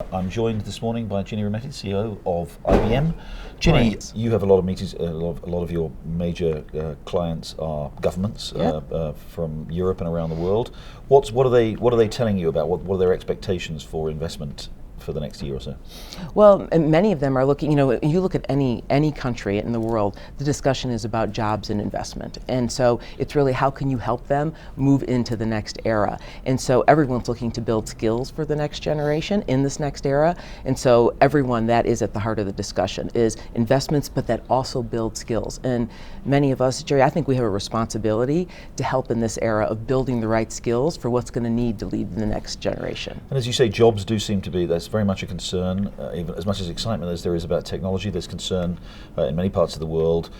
I'm joined this morning by Ginni Rometty, CEO of IBM. Ginni, Right. you have a lot of meetings. A lot of your major clients are governments from Europe and around the world. What are they telling you about? What are their expectations for investment for the next year or so? Well, and many of them are looking, you look at any country in the world, the discussion is about jobs and investment. And so it's really how can you help them move into the next era. And so everyone's looking to build skills for the next generation in this next era. And so everyone, that is at the heart of the discussion, is investments, but that also build skills. And many of us, Jerry, I think we have a responsibility to help in this era of building the right skills for what's going to need to lead the next generation. And as you say, jobs do seem to be, that's very much a concern. Even as much as excitement as there is about technology, there's concern in many parts of the world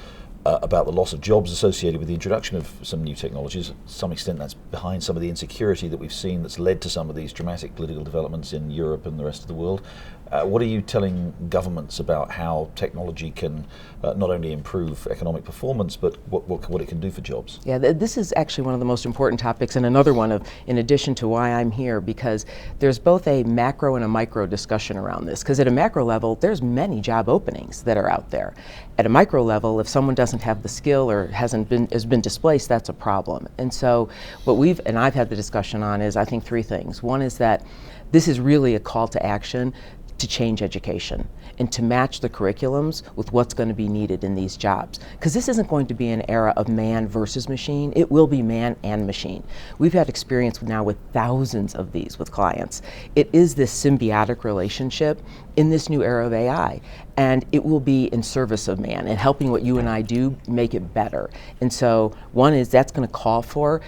about the loss of jobs associated with the introduction of some new technologies. To some extent that's behind some of the insecurity that we've seen that's led to some of these dramatic political developments in Europe and the rest of the world. What are you telling governments about how technology can not only improve economic performance, but what it can do for jobs? Yeah, this is actually one of the most important topics, and another one of, in addition to why I'm here, because there's both a macro and a micro discussion around this. Because at a macro level, there's many job openings that are out there. At a micro level, if someone doesn't have the skill or has been displaced, that's a problem. And so what I've had the discussion on is, I think, three things. One is that this is really a call to action to change education and to match the curriculums with what's going to be needed in these jobs. Because this isn't going to be an era of man versus machine, it will be man and machine. We've had experience now with thousands of these with clients. It is this symbiotic relationship in this new era of AI, and it will be in service of man and helping what you and I do make it better. And so one is that's going to call for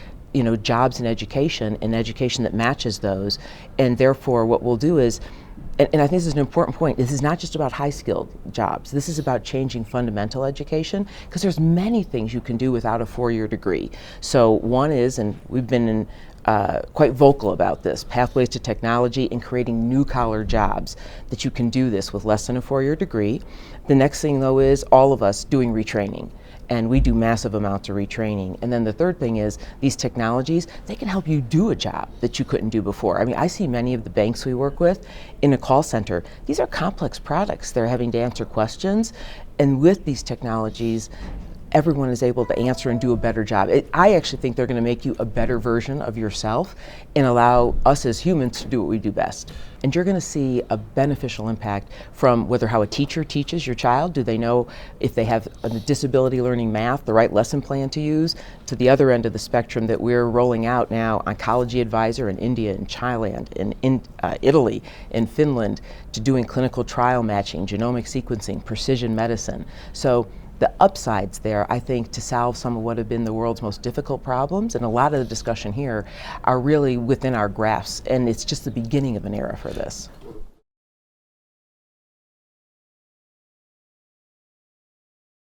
jobs and education that matches those, and therefore what we'll do is, and I think this is an important point, this is not just about high-skilled jobs. This is about changing fundamental education, because there's many things you can do without a four-year degree. So one is, and we've been quite vocal about this, pathways to technology and creating new-collar jobs that you can do this with less than a four-year degree. The next thing, though, is all of us doing retraining. And we do massive amounts of retraining. And then the third thing is these technologies, they can help you do a job that you couldn't do before. I mean, I see many of the banks we work with in a call center. These are complex products. They're having to answer questions. And with these technologies, everyone is able to answer and do a better job. I actually think they're going to make you a better version of yourself and allow us as humans to do what we do best. And you're going to see a beneficial impact from whether how a teacher teaches your child. Do they know if they have a disability learning math, the right lesson plan to use, to the other end of the spectrum that we're rolling out now, Oncology Advisor in India and Thailand, in Italy, in Finland, to doing clinical trial matching, genomic sequencing, precision medicine. So the upsides there, I think, to solve some of what have been the world's most difficult problems, and a lot of the discussion here, are really within our grasp, and it's just the beginning of an era for this.